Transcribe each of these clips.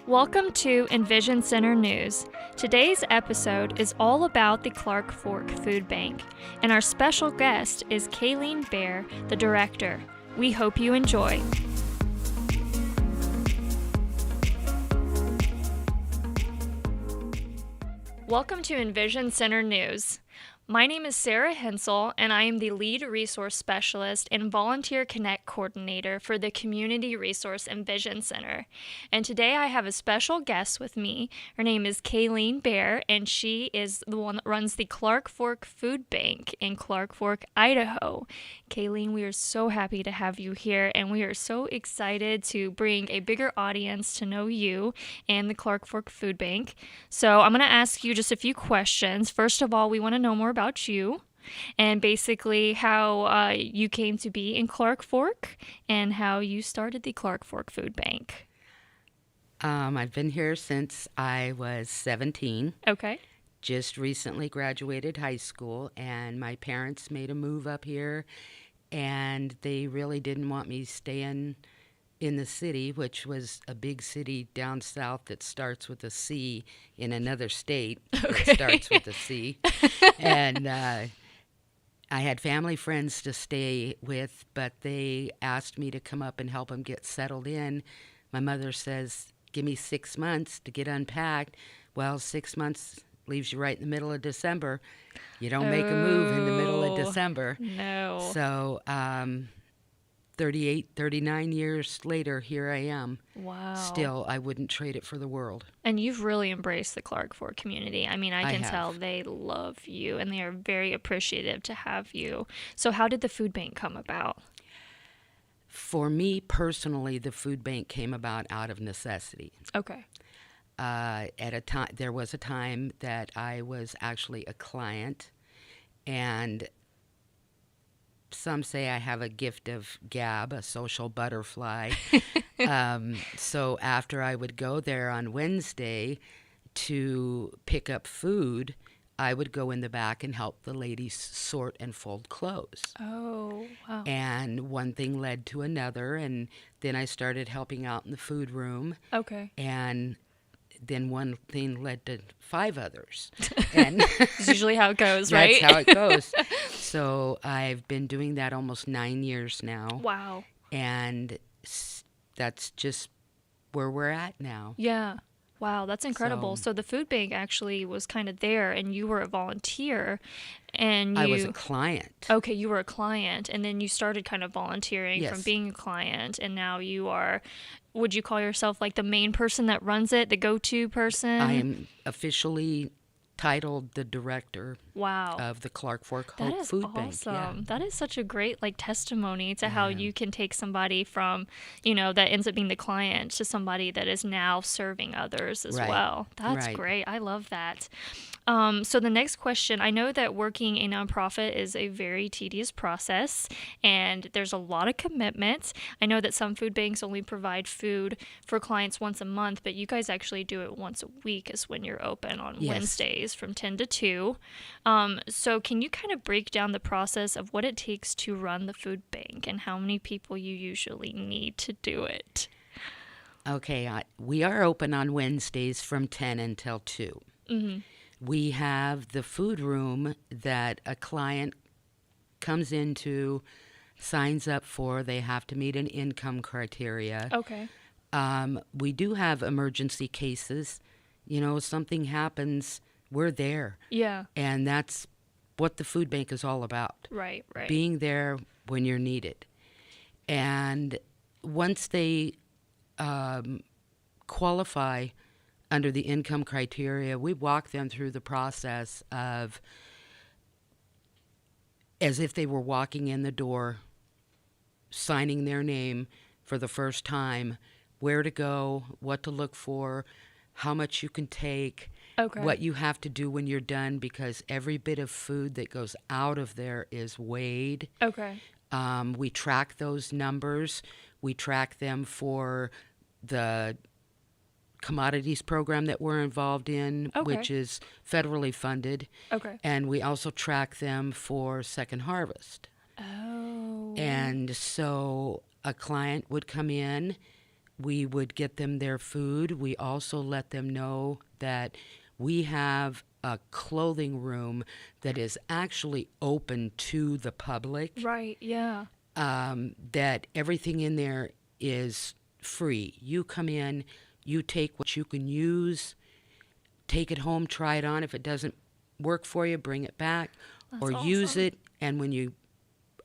Welcome to EnVision Center News. Today's episode is all about the Clark Fork Food Bank, and our special guest is Kaelene Bear, the director. We hope you enjoy. Welcome to EnVision Center News. My name is Sara Hensel, and I am the Lead Resource Specialist and Volunteer Connect Coordinator for the Community Resource EnVision Center. And today I have a special guest with me. Her name is Kaelene Bear, and she is the one that runs the Clark Fork Food Bank in Clark Fork, Idaho. Kaelene, we are so happy to have you here, and we are so excited to bring a bigger audience to know you and the Clark Fork Food Bank. So I'm going to ask you just a few questions. First of all, we want to know more about you and basically how you came to be in Clark Fork and how you started the Clark Fork Food Bank. I've been here since I was 17. Okay. Just recently graduated high school, and my parents made a move up here, and they really didn't want me staying in the city, which was a big city down south that starts with a C in another state that starts with a C. And I had family friends to stay with, but they asked me to come up and help them get settled in. My mother says, give me 6 months to get unpacked. Well, 6 months leaves you right in the middle of December. You don't make a move in the middle of December. No. So 39 years later, here I am. Wow. Still, I wouldn't trade it for the world. And you've really embraced the Clark Fork community. I mean, I can have. tell they love you and they are very appreciative to have you. So how did the food bank come about? For me personally, the food bank came about out of necessity. Okay. There was a time that I was actually a client, and some say I have a gift of gab, a social butterfly. So after I would go there on Wednesday to pick up food, I would go in the back and help the ladies sort and fold clothes. Oh, wow. And one thing led to another, and then I started helping out in the food room. Okay. And then one thing led to 5 others. And That's usually how it goes, right? That's how it goes. So I've been doing that almost 9 years now. Wow. And that's just where we're at now. Yeah. Wow, that's incredible. So the food bank actually was kind of there, and you were a volunteer, and I was a client. Okay, you were a client, and then you started kind of volunteering Yes. from being a client, and now you are, would you call yourself like the main person that runs it, the go-to person? I am officially titled the director Wow. of the Clark Fork That Hope is Food awesome. Bank. Yeah. That is such a great testimony to how you can take somebody from, that ends up being the client to somebody that is now serving others as Right. well. That's Right. great. I love that. So the next question, I know that working a nonprofit is a very tedious process and there's a lot of commitment. I know that some food banks only provide food for clients once a month, but you guys actually do it once a week is when you're open on Yes. Wednesdays from 10 to 2. So can you kind of break down the process of what it takes to run the food bank and how many people you usually need to do it? Okay, we are open on Wednesdays from 10 until 2. Mm-hmm. We have the food room that a client comes into, signs up for. They have to meet an income criteria. Okay. We do have emergency cases. Something happens, we're there. Yeah. And that's what the food bank is all about. Right. Being there when you're needed. And once they qualify under the income criteria, we walk them through the process of as if they were walking in the door, signing their name for the first time, where to go, what to look for, how much you can take, Okay. what you have to do when you're done, because every bit of food that goes out of there is weighed. Okay. We track those numbers. We track them for the commodities program that we're involved in, Okay. which is federally funded. Okay. And we also track them for Second Harvest. Oh. And so a client would come in, we would get them their food. We also let them know that we have a clothing room that is actually open to the public, Right, yeah. that everything in there is free. You come in, you take what you can use, take it home, try it on. If it doesn't work for you, bring it back That's or use awesome. it. And when you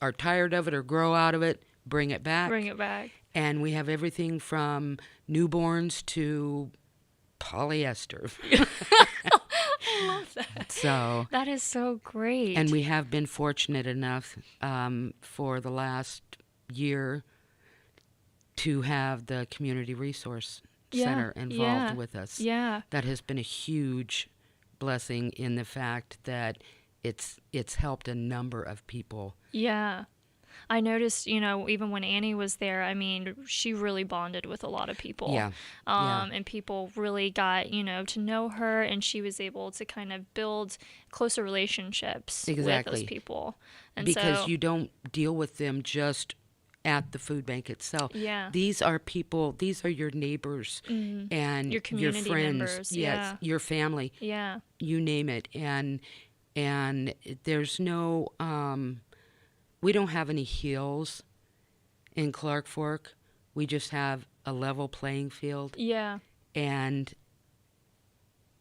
are tired of it or grow out of it, bring it back. Bring it back. And we have everything from newborns to polyester. I love that. So, That is so great. and we have been fortunate enough for the last year to have the Community Resource Center involved with us. Yeah. That has been a huge blessing in the fact that it's helped a number of people. Yeah. I noticed, you know, even when Annie was there, I mean, she really bonded with a lot of people. Yeah. Yeah. And people really got, you know, to know her, and she was able to kind of build closer relationships with Exactly. those people. And Because so, you don't deal with them just at the food bank itself. Yeah. These are people, these are your neighbors and Your community friends. members, Yes, yeah. your family. yeah. You name it. And there's no we don't have any hills in Clark Fork. We just have a level playing field. Yeah. And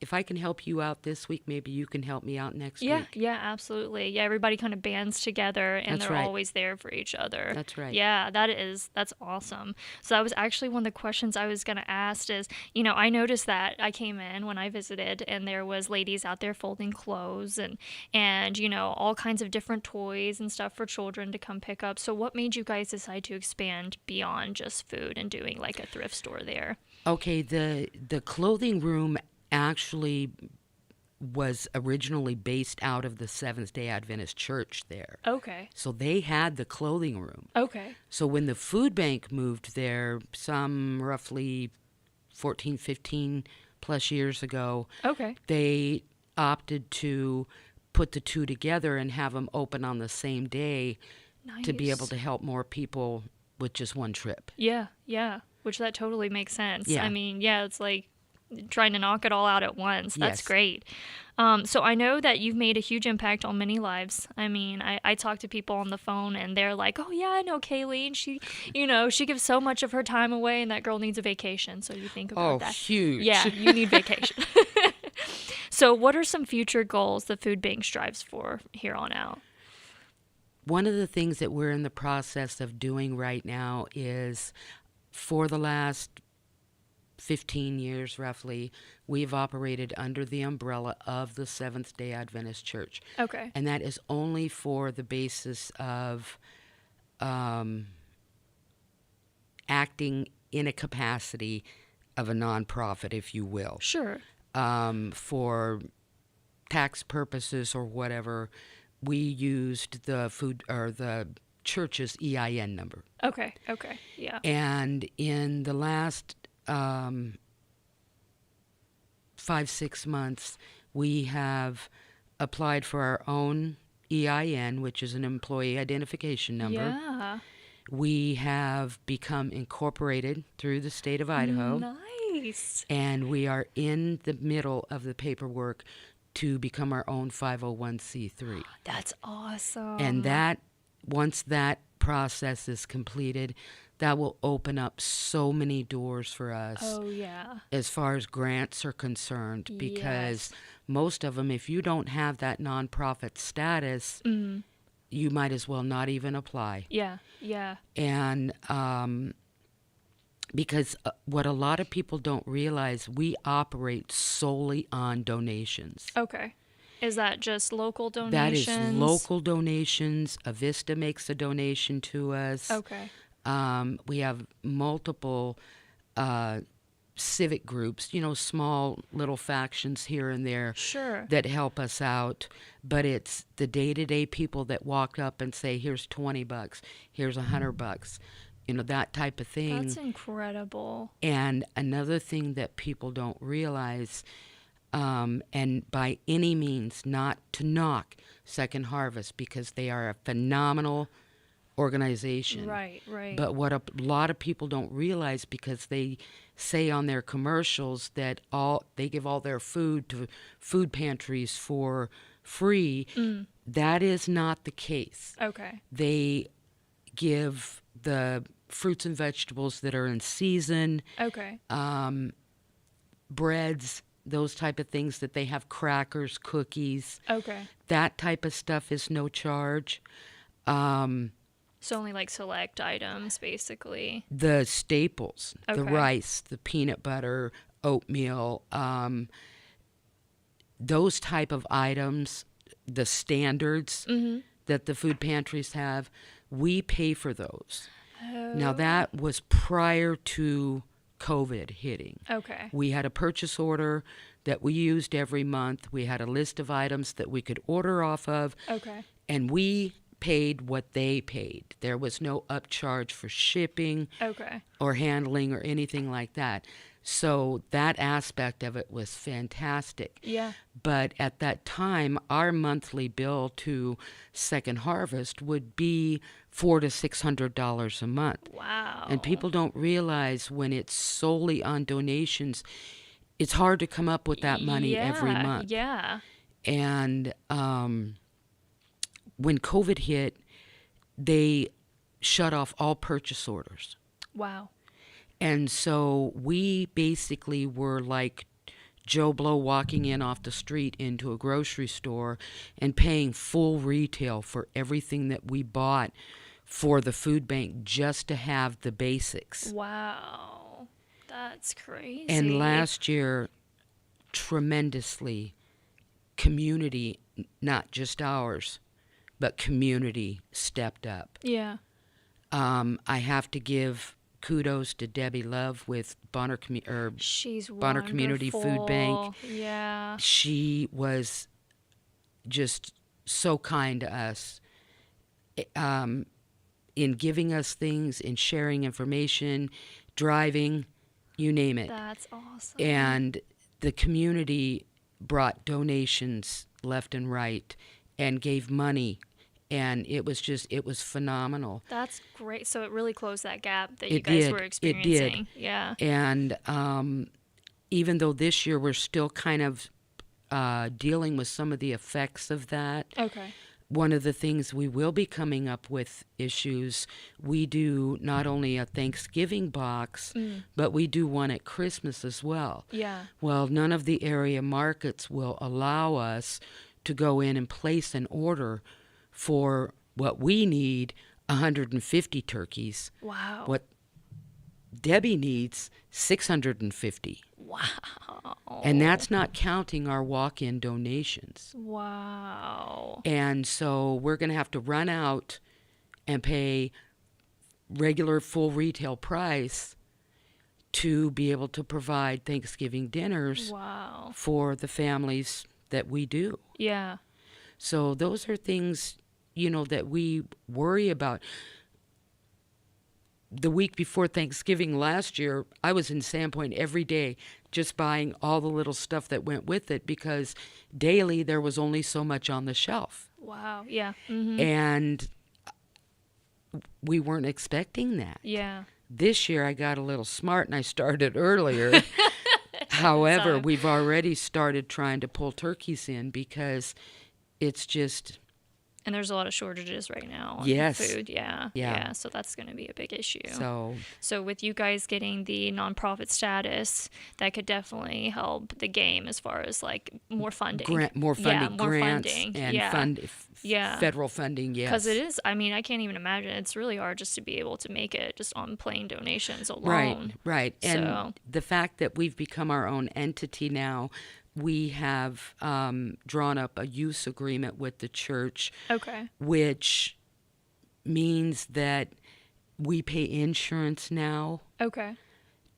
if I can help you out this week, maybe you can help me out next Yeah, week. yeah, absolutely. Yeah, everybody kind of bands together, and That's they're right. always there for each other. That's right. Yeah, that's awesome. So that was actually one of the questions I was going to ask is, you know, I noticed that I came in when I visited, and there was ladies out there folding clothes and you know, all kinds of different toys and stuff for children to come pick up. So what made you guys decide to expand beyond just food and doing like a thrift store there? Okay, the clothing room actually was originally based out of the Seventh-day Adventist Church there. Okay. So they had the clothing room. Okay. So when the food bank moved there, some roughly 14, 15 plus years ago, Okay. they opted to put the two together and have them open on the same day to be Nice. able to help more people with just one trip. Yeah, yeah. Which that totally makes sense. Yeah. I mean, yeah, it's like trying to knock it all out at once. That's Yes. great. So I know that you've made a huge impact on many lives. I mean, I talk to people on the phone and they're like, oh yeah, I know Kaelene. She, you know, she gives so much of her time away and that girl needs a vacation. So you think about Oh, that. huge. Yeah, you need vacation. So what are some future goals the food bank strives for here on out? One of the things that we're in the process of doing right now is for the last 15 years roughly, we've operated under the umbrella of the Seventh-day Adventist Church. Okay. And that is only for the basis of acting in a capacity of a nonprofit, if you will, Sure. for tax purposes or whatever. We used the food or the church's EIN number. Okay. Okay. Yeah. And in the last 5-6 months, we have applied for our own EIN, which is an employee identification number. Yeah. We have become incorporated through the state of Idaho, Nice. and we are in the middle of the paperwork to become our own 501c3. That's awesome. And that, once that process is completed, that will open up so many doors for us Oh, yeah. as far as grants are concerned, because Yes. most of them, if you don't have that nonprofit status, you might as well not even apply. Yeah. Yeah. And because what a lot of people don't realize, we operate solely on donations. Okay. Is that just local That donations? is local donations. Avista makes a donation to us. Okay. We have multiple civic groups, you know, small little factions here and there Sure. that help us out. But it's the day-to-day people that walk up and say, here's $20, here's $100, you know, that type of thing. That's incredible. And another thing that people don't realize, and by any means not to knock Second Harvest, because they are a phenomenal organization. Right, right. But what a lot of people don't realize, because they say on their commercials that they give all their food to food pantries for free, that is not the case. Okay. They give the fruits and vegetables that are in season, Okay. breads, those type of things that they have, crackers, cookies, Okay. that type of stuff is no charge. So only like select items, basically. The staples, the Okay. rice, the peanut butter, oatmeal, those type of items, the standards that the food pantries have, we pay for those. Now, that was prior to COVID hitting. Okay. We had a purchase order that we used every month. We had a list of items that we could order off of, Okay. and we paid what they paid. There was no upcharge for shipping Okay. or handling or anything like that. So that aspect of it was fantastic. Yeah. But at that time, our monthly bill to Second Harvest would be $400 to $600 a month. Wow. And people don't realize, when it's solely on donations, it's hard to come up with that money every month. Yeah. And when COVID hit, they shut off all purchase orders. Wow. And so we basically were like Joe Blow walking in off the street into a grocery store and paying full retail for everything that we bought for the food bank, just to have the basics. Wow. That's crazy. And last year, tremendously, community, not just ours, but community stepped up. Yeah. I have to give kudos to Debbie Love with She's Bonner Community Food Bank. wonderful. Yeah. She was just so kind to us, in giving us things, in sharing information, driving, you name it. That's awesome. And the community brought donations left and right and gave money. And it was phenomenal. That's great. So it really closed that gap that you It guys did. were It experiencing. did. Yeah. And even though this year we're still kind of dealing with some of the effects of that, Okay. one of the things we will be coming up with issues, we do not only a Thanksgiving box, but we do one at Christmas as well. Yeah. Well, none of the area markets will allow us to go in and place an order for what we need, 150 turkeys. Wow. What Debbie needs, 650. Wow. And that's not counting our walk-in donations. Wow. And so we're going to have to run out and pay regular full retail price to be able to provide Thanksgiving dinners Wow. for the families that we do. Yeah. So those are things, that we worry about. The week before Thanksgiving last year, I was in Sandpoint every day just buying all the little stuff that went with it, because daily there was only so much on the shelf. Wow. Yeah. Mm-hmm. And we weren't expecting that. Yeah. This year I got a little smart and I started earlier. However, Time. we've already started trying to pull turkeys in, because it's just... And there's a lot of shortages right now on Yes. food. Yeah. Yeah. So that's going to be a big issue. So with you guys getting the nonprofit status, that could definitely help the game as far as like more funding. more funding, Yeah, more grants, funding. and Yeah. federal funding, yes. Because it is, I mean, I can't even imagine. It's really hard just to be able to make it just on plain donations alone. Right. And So- the fact that we've become our own entity now, we have drawn up a use agreement with the church, Okay. which means that we pay insurance now Okay.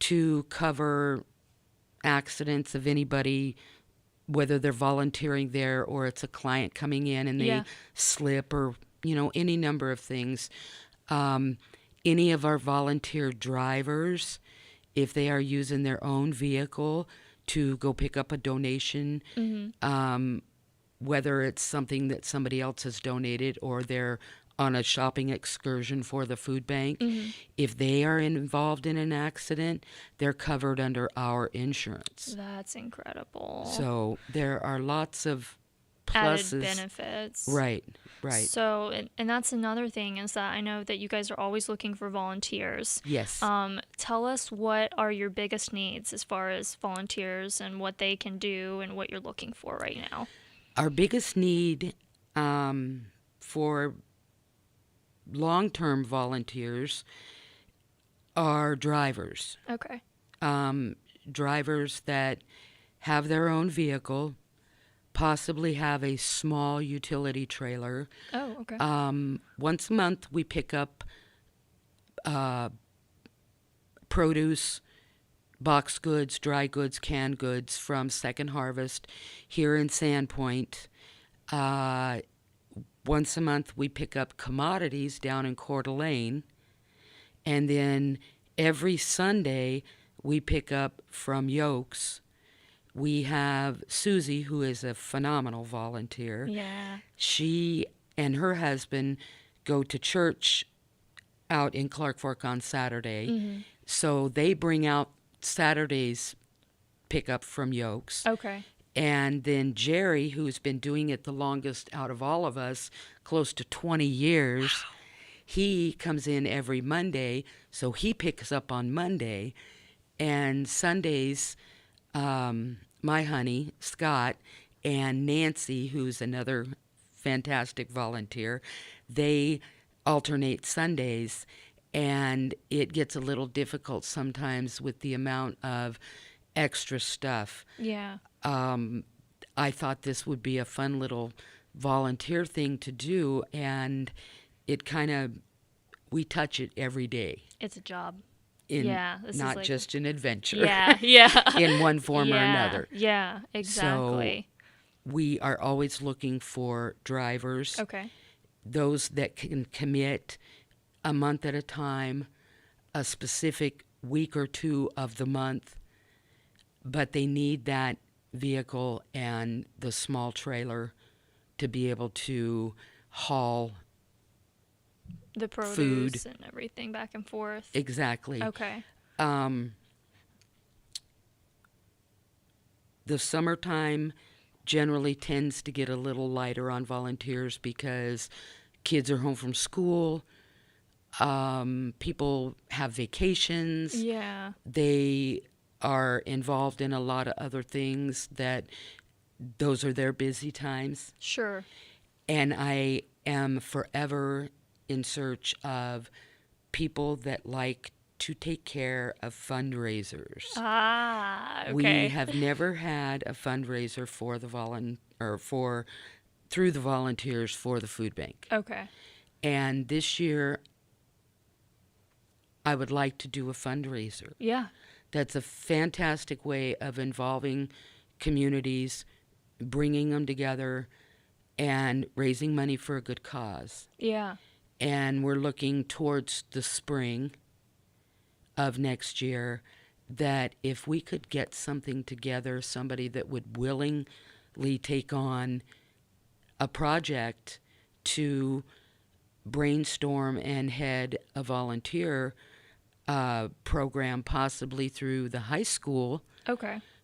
to cover accidents of anybody, whether they're volunteering there or it's a client coming in and they Yeah. slip, or any number of things. Any of our volunteer drivers, if they are using their own vehicle to go pick up a donation, whether it's something that somebody else has donated or they're on a shopping excursion for the food bank. If they are involved in an accident, they're covered under our insurance. That's incredible. So there are lots of Added pluses. benefits. Right. So, and that's another thing is that I know that you guys are always looking for volunteers. Yes. Tell us what are your biggest needs as far as volunteers and what they can do and what you're looking for right now. Our biggest need for long-term volunteers are drivers. Okay. Drivers that have their own vehicle, possibly have a small utility trailer. Oh, okay. Once a month, we pick up produce, box goods, dry goods, canned goods from Second Harvest here in Sandpoint. Once a month, we pick up commodities down in Coeur d'Alene. And then every Sunday, we pick up from Yokes. We have Susie, who is a phenomenal volunteer. Yeah. She and her husband go to church out in Clark Fork on Saturday. So they bring out Saturday's pickup from Yokes. Okay. And then Jerry, who's been doing it the longest out of all of us, close to 20 years, he comes in every Monday, so he picks up on Monday. And Sundays, my honey, Scott, and Nancy, who's another fantastic volunteer, they alternate Sundays. And it gets a little difficult sometimes with the amount of extra stuff. Yeah. I thought this would be a fun little volunteer thing to do, and it kind of, we touch it every day. It's a job. This not is just an adventure. Yeah. In one form or another. Yeah, exactly. So we are always looking for drivers. Okay. Those that can commit a month at a time, a specific week or two of the month, but they need that vehicle and the small trailer to be able to haul the produce food and everything back and forth. Exactly. Okay. The summertime generally tends to get a little lighter on volunteers because kids are home from school. People have vacations. Yeah. They are involved in a lot of other things that those are their busy times. Sure. And I am forever in search of people that like to take care of fundraisers. Okay. We have never had a fundraiser for the through the volunteers for the food bank. Okay. And this year I would like to do a fundraiser. Yeah. That's a fantastic way of involving communities, bringing them together, and raising money for a good cause. Yeah. And we're looking towards the spring of next year that if we could get something together, somebody that would willingly take on a project to brainstorm and head a volunteer program, possibly through the high school,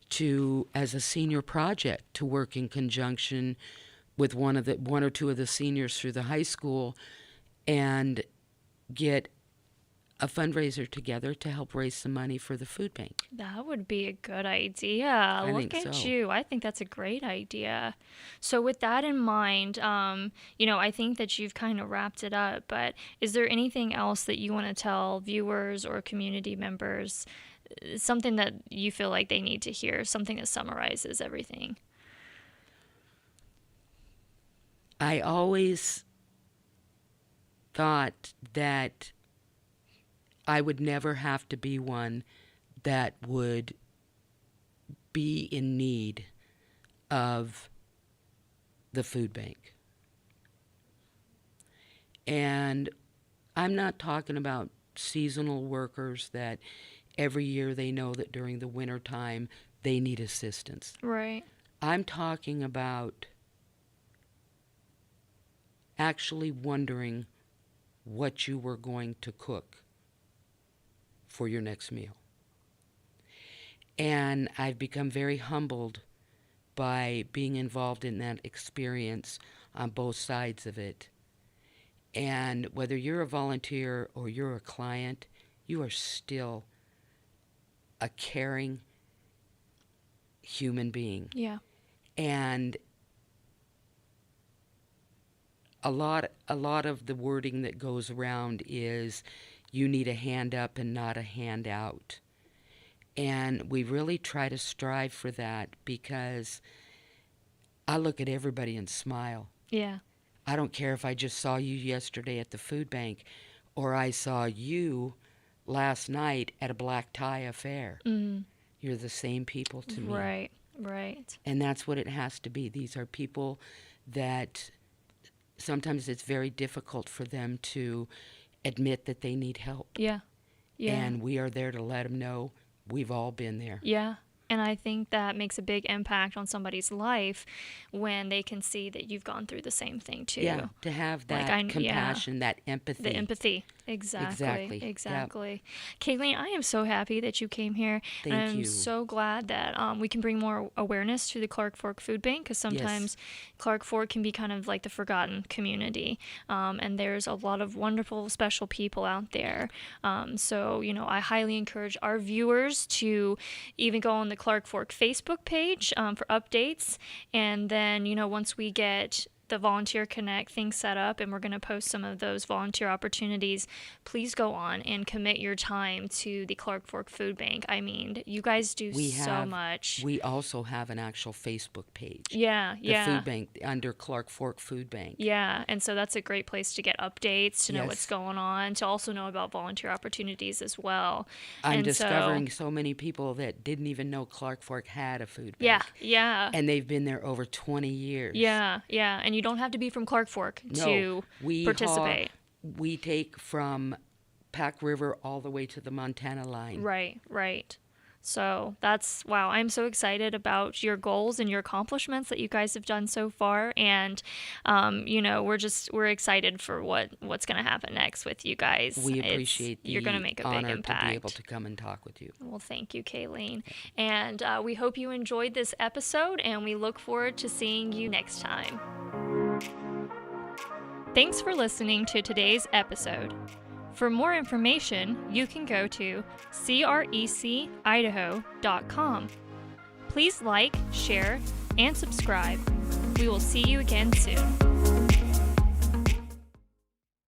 to as a senior project to work in conjunction with one or two of the seniors through the high school and get a fundraiser together to help raise some money for the food bank. That would be a good idea. Look at you. I think that's a great idea. So with that in mind, I think that you've kind of wrapped it up, but is there anything else that you want to tell viewers or community members, something that you feel like they need to hear, something that summarizes everything? I always thought that I would never have to be one that would be in need of the food bank. And I'm not talking about seasonal workers that every year they know that during the winter time they need assistance. Right. I'm talking about actually wondering what you were going to cook for your next meal. And I've become very humbled by being involved in that experience on both sides of it. And whether you're a volunteer or you're a client, you are still a caring human being. Yeah. And a lot of the wording that goes around is you need a hand up and not a hand out. And we really try to strive for that, because I look at everybody and smile. Yeah. I don't care if I just saw you yesterday at the food bank or I saw you last night at a black tie affair. Mm. You're the same people to me. Right, right. And that's what it has to be. These are people that sometimes it's very difficult for them to admit that they need help. Yeah, yeah. And we are there to let them know we've all been there. Yeah. And I think that makes a big impact on somebody's life when they can see that you've gone through the same thing too. Yeah, to have that compassion, that empathy. The empathy. Exactly. Yep. Kaelene, I am so happy that you came here. Thank and I'm you. so glad that we can bring more awareness to the Clark Fork Food Bank, because sometimes Clark Fork can be kind of like the forgotten community. And there's a lot of wonderful, special people out there. So, I highly encourage our viewers to even go on the Clark Fork Facebook page for updates. And then, once we get the Volunteer Connect thing set up and we're going to post some of those volunteer opportunities, please go on and commit your time to the Clark Fork Food Bank. I mean, you guys do so much. We also have an actual Facebook page. Yeah. The food bank, under Clark Fork Food Bank. Yeah, and so that's a great place to get updates, to know what's going on, to also know about volunteer opportunities as well. I'm discovering so many people that didn't even know Clark Fork had a food Yeah, bank. yeah. And they've been there over 20 years. Yeah, yeah. And you don't have to be from Clark Fork to participate. We take from Pack River all the way to the Montana line. Right. So that's, wow, I'm so excited about your goals and your accomplishments that you guys have done so far. And, we're excited for what's going to happen next with you guys. We appreciate you're going to make a big impact. To be able to come and talk with you. Well, thank you, Kaelene. And we hope you enjoyed this episode, and we look forward to seeing you next time. Thanks for listening to today's episode. For more information, you can go to crecIdaho.com. Please like, share, and subscribe. We will see you again soon.